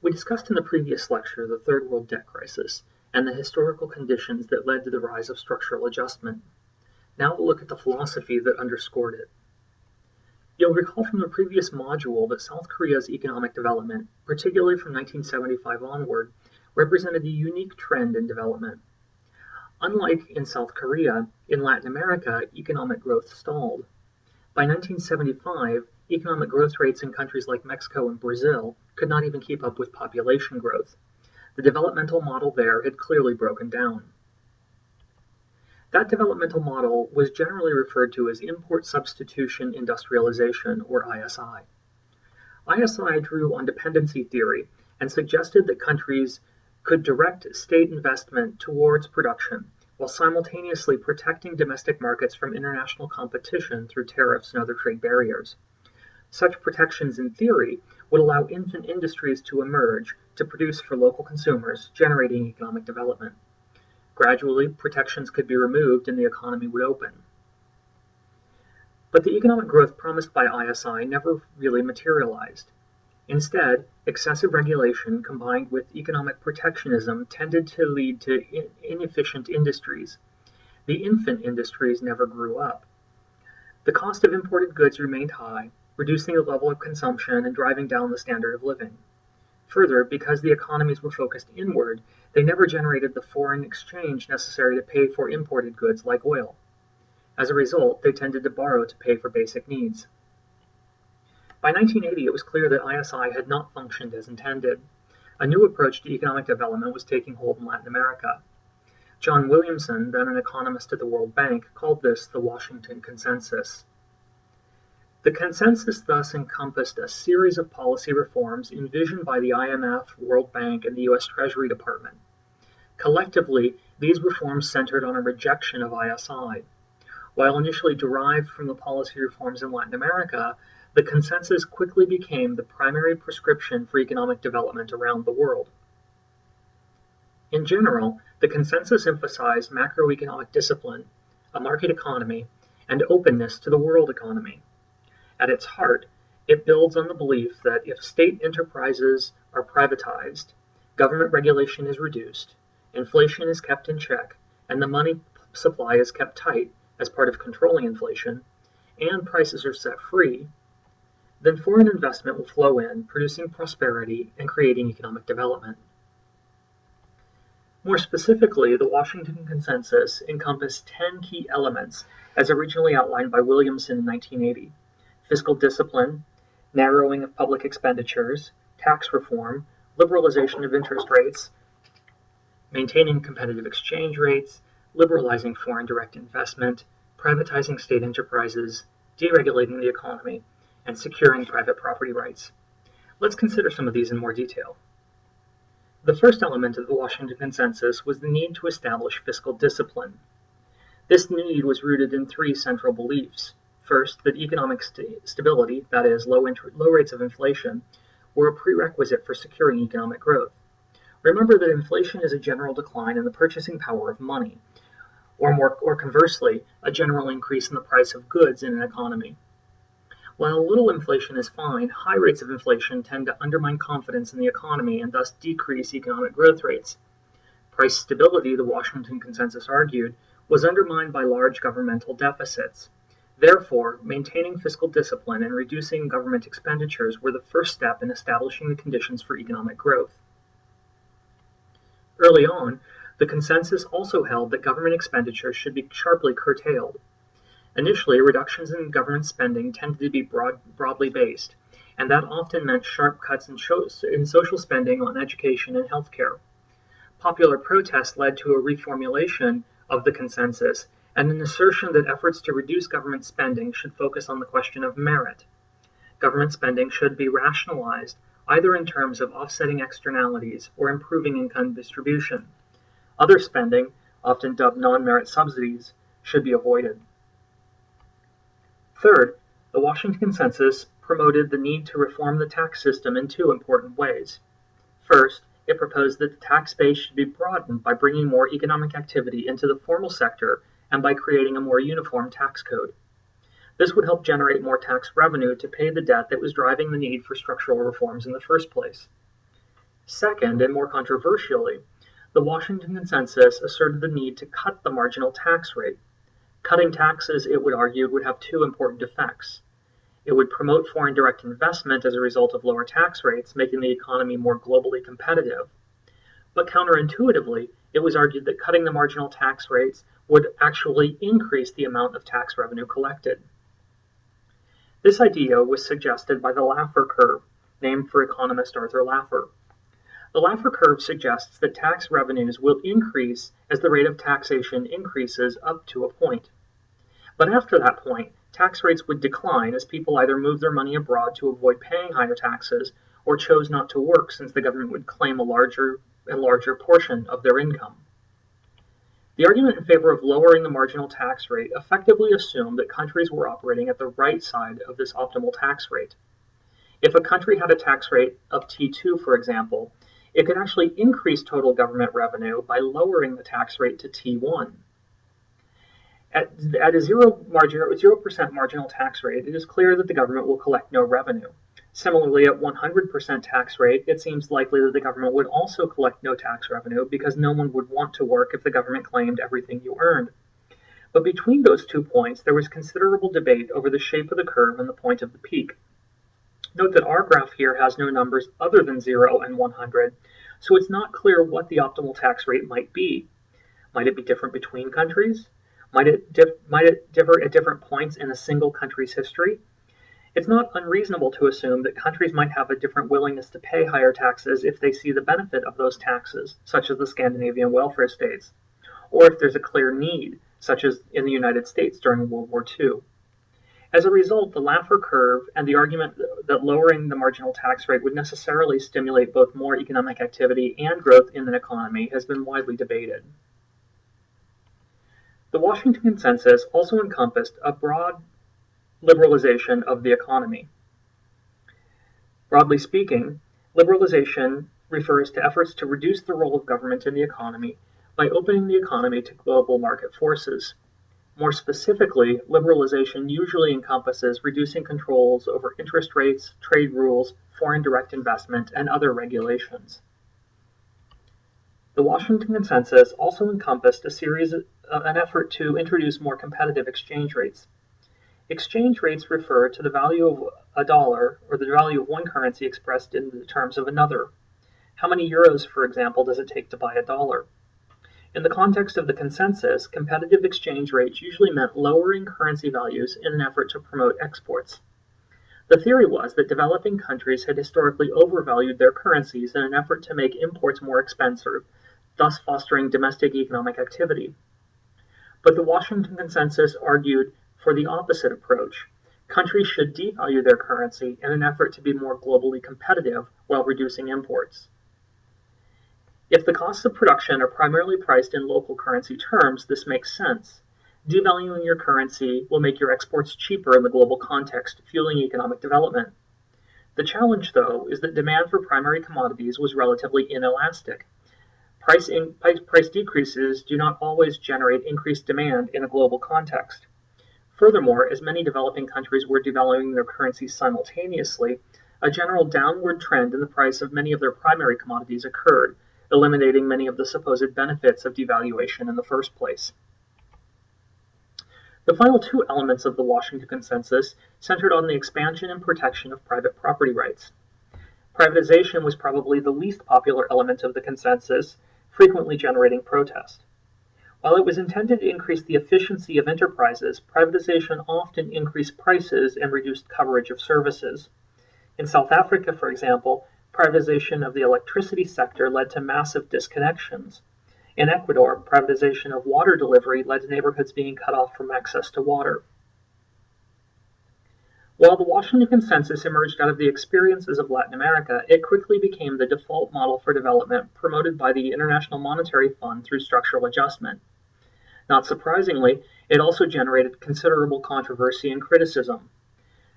We discussed in the previous lecture the Third World Debt Crisis and the historical conditions that led to the rise of structural adjustment. Now we'll look at the philosophy that underscored it. You'll recall from the previous module that South Korea's economic development, particularly from 1975 onward, represented a unique trend in development. Unlike in South Korea, in Latin America, economic growth stalled. By 1975, economic growth rates in countries like Mexico and Brazil could not even keep up with population growth. The developmental model there had clearly broken down. That developmental model was generally referred to as import substitution industrialization, or ISI. ISI drew on dependency theory and suggested that countries could direct state investment towards production while simultaneously protecting domestic markets from international competition through tariffs and other trade barriers. Such protections, in theory, would allow infant industries to emerge to produce for local consumers, generating economic development. Gradually, protections could be removed and the economy would open. But the economic growth promised by ISI never really materialized. Instead, excessive regulation combined with economic protectionism tended to lead to inefficient industries. The infant industries never grew up. The cost of imported goods remained high, reducing the level of consumption and driving down the standard of living. Further, because the economies were focused inward, they never generated the foreign exchange necessary to pay for imported goods like oil. As a result, they tended to borrow to pay for basic needs. By 1980, it was clear that ISI had not functioned as intended. A new approach to economic development was taking hold in Latin America. John Williamson, then an economist at the World Bank, called this the Washington Consensus. The consensus thus encompassed a series of policy reforms envisioned by the IMF, World Bank, and the U.S. Treasury Department. Collectively, these reforms centered on a rejection of ISI. While initially derived from the policy reforms in Latin America, the consensus quickly became the primary prescription for economic development around the world. In general, the consensus emphasized macroeconomic discipline, a market economy, and openness to the world economy. At its heart, it builds on the belief that if state enterprises are privatized, government regulation is reduced, inflation is kept in check, and the money supply is kept tight as part of controlling inflation, and prices are set free, then foreign investment will flow in, producing prosperity and creating economic development. More specifically, the Washington Consensus encompassed 10 key elements as originally outlined by Williamson in 1980. Fiscal discipline, narrowing of public expenditures, tax reform, liberalization of interest rates, maintaining competitive exchange rates, liberalizing foreign direct investment, privatizing state enterprises, deregulating the economy, and securing private property rights. Let's consider some of these in more detail. The first element of the Washington Consensus was the need to establish fiscal discipline. This need was rooted in three central beliefs. First, that economic stability, that is, low rates of inflation, were a prerequisite for securing economic growth. Remember that inflation is a general decline in the purchasing power of money, or conversely, a general increase in the price of goods in an economy. While little inflation is fine, high rates of inflation tend to undermine confidence in the economy and thus decrease economic growth rates. Price stability, the Washington Consensus argued, was undermined by large governmental deficits. Therefore, maintaining fiscal discipline and reducing government expenditures were the first step in establishing the conditions for economic growth. Early on, the consensus also held that government expenditures should be sharply curtailed. Initially, reductions in government spending tended to be broadly based, and that often meant sharp cuts in social spending on education and healthcare. Popular protest led to a reformulation of the consensus and an assertion that efforts to reduce government spending should focus on the question of merit. Government spending should be rationalized, either in terms of offsetting externalities or improving income distribution. Other spending, often dubbed non-merit subsidies, should be avoided. Third, the Washington Consensus promoted the need to reform the tax system in two important ways. First, it proposed that the tax base should be broadened by bringing more economic activity into the formal sector and by creating a more uniform tax code. This would help generate more tax revenue to pay the debt that was driving the need for structural reforms in the first place. Second, and more controversially, the Washington Consensus asserted the need to cut the marginal tax rate. Cutting taxes, it would argue, would have two important effects. It would promote foreign direct investment as a result of lower tax rates, making the economy more globally competitive. But counterintuitively, it was argued that cutting the marginal tax rates would actually increase the amount of tax revenue collected. This idea was suggested by the Laffer curve, named for economist Arthur Laffer. The Laffer curve suggests that tax revenues will increase as the rate of taxation increases up to a point. But after that point, tax rates would decline as people either moved their money abroad to avoid paying higher taxes or chose not to work since the government would claim a larger and larger portion of their income. The argument in favor of lowering the marginal tax rate effectively assumed that countries were operating at the right side of this optimal tax rate. If a country had a tax rate of T2, for example, it could actually increase total government revenue by lowering the tax rate to T1. At a 0% marginal tax rate, it is clear that the government will collect no revenue. Similarly, at 100% tax rate, it seems likely that the government would also collect no tax revenue because no one would want to work if the government claimed everything you earned. But between those 2 points, there was considerable debate over the shape of the curve and the point of the peak. Note that our graph here has no numbers other than 0 and 100, so it's not clear what the optimal tax rate might be. Might it be different between countries? Might it differ at different points in a single country's history? It's not unreasonable to assume that countries might have a different willingness to pay higher taxes if they see the benefit of those taxes, such as the Scandinavian welfare states, or if there's a clear need, such as in the United States during World War II. As a result, the Laffer curve and the argument that lowering the marginal tax rate would necessarily stimulate both more economic activity and growth in an economy has been widely debated. The Washington Consensus also encompassed a broad liberalization of the economy. Broadly speaking, liberalization refers to efforts to reduce the role of government in the economy by opening the economy to global market forces. More specifically, liberalization usually encompasses reducing controls over interest rates, trade rules, foreign direct investment, and other regulations. The Washington Consensus also encompassed an effort to introduce more competitive exchange rates. Exchange rates refer to the value of a dollar, or the value of one currency expressed in the terms of another. How many euros, for example, does it take to buy a dollar? In the context of the consensus, competitive exchange rates usually meant lowering currency values in an effort to promote exports. The theory was that developing countries had historically overvalued their currencies in an effort to make imports more expensive, thus fostering domestic economic activity. But the Washington Consensus argued for the opposite approach. Countries should devalue their currency in an effort to be more globally competitive while reducing imports. If the costs of production are primarily priced in local currency terms, this makes sense. Devaluing your currency will make your exports cheaper in the global context, fueling economic development. The challenge, though, is that demand for primary commodities was relatively inelastic. Price decreases do not always generate increased demand in a global context. Furthermore, as many developing countries were devaluing their currencies simultaneously, a general downward trend in the price of many of their primary commodities occurred, eliminating many of the supposed benefits of devaluation in the first place. The final two elements of the Washington Consensus centered on the expansion and protection of private property rights. Privatization was probably the least popular element of the consensus, frequently generating protest. While it was intended to increase the efficiency of enterprises, privatization often increased prices and reduced coverage of services. In South Africa, for example, privatization of the electricity sector led to massive disconnections. In Ecuador, privatization of water delivery led to neighborhoods being cut off from access to water. While the Washington Consensus emerged out of the experiences of Latin America, it quickly became the default model for development promoted by the International Monetary Fund through structural adjustment. Not surprisingly, it also generated considerable controversy and criticism.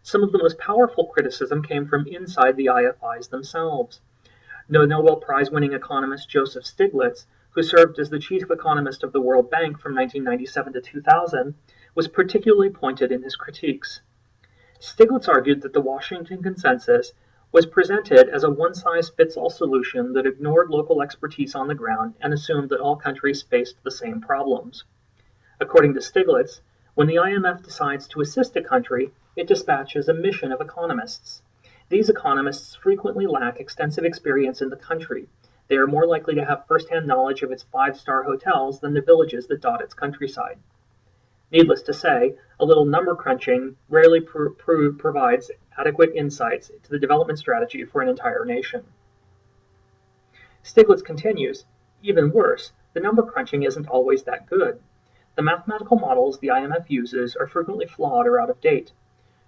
Some of the most powerful criticism came from inside the IFIs themselves. The Nobel Prize-winning economist Joseph Stiglitz, who served as the chief economist of the World Bank from 1997 to 2000, was particularly pointed in his critiques. Stiglitz argued that the Washington Consensus was presented as a one-size-fits-all solution that ignored local expertise on the ground and assumed that all countries faced the same problems. According to Stiglitz, when the IMF decides to assist a country, it dispatches a mission of economists. These economists frequently lack extensive experience in the country. They are more likely to have first-hand knowledge of its five-star hotels than the villages that dot its countryside. Needless to say, a little number crunching rarely provides adequate insights to the development strategy for an entire nation. Stiglitz continues, even worse, the number crunching isn't always that good. The mathematical models the IMF uses are frequently flawed or out of date.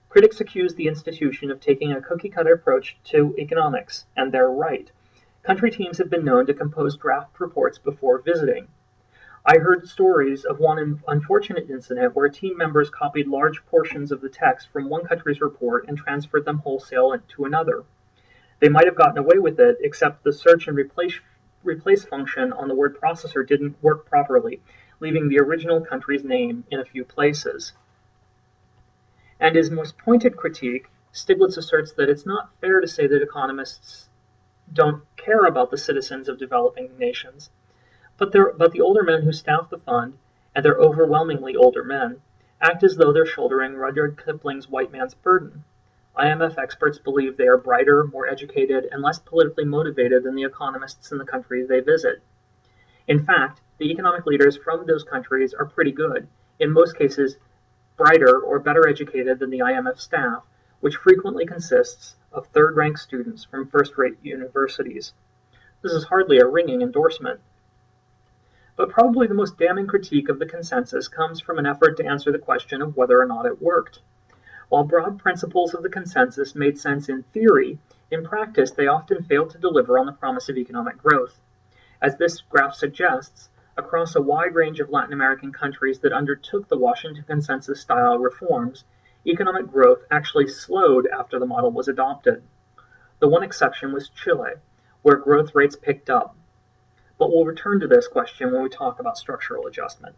Critics accuse the institution of taking a cookie-cutter approach to economics, and they're right. Country teams have been known to compose draft reports before visiting. I heard stories of one unfortunate incident where team members copied large portions of the text from one country's report and transferred them wholesale to another. They might have gotten away with it, except the search and replace function on the word processor didn't work properly, leaving the original country's name in a few places. And his most pointed critique, Stiglitz asserts that it's not fair to say that economists don't care about the citizens of developing nations. But the older men who staff the fund, and they're overwhelmingly older men, act as though they're shouldering Rudyard Kipling's white man's burden. IMF experts believe they are brighter, more educated, and less politically motivated than the economists in the countries they visit. In fact, the economic leaders from those countries are pretty good, in most cases brighter or better educated than the IMF staff, which frequently consists of third-rank students from first-rate universities. This is hardly a ringing endorsement. But probably the most damning critique of the consensus comes from an effort to answer the question of whether or not it worked. While broad principles of the consensus made sense in theory, in practice they often failed to deliver on the promise of economic growth. As this graph suggests, across a wide range of Latin American countries that undertook the Washington Consensus-style reforms, economic growth actually slowed after the model was adopted. The one exception was Chile, where growth rates picked up. But we'll return to this question when we talk about structural adjustment.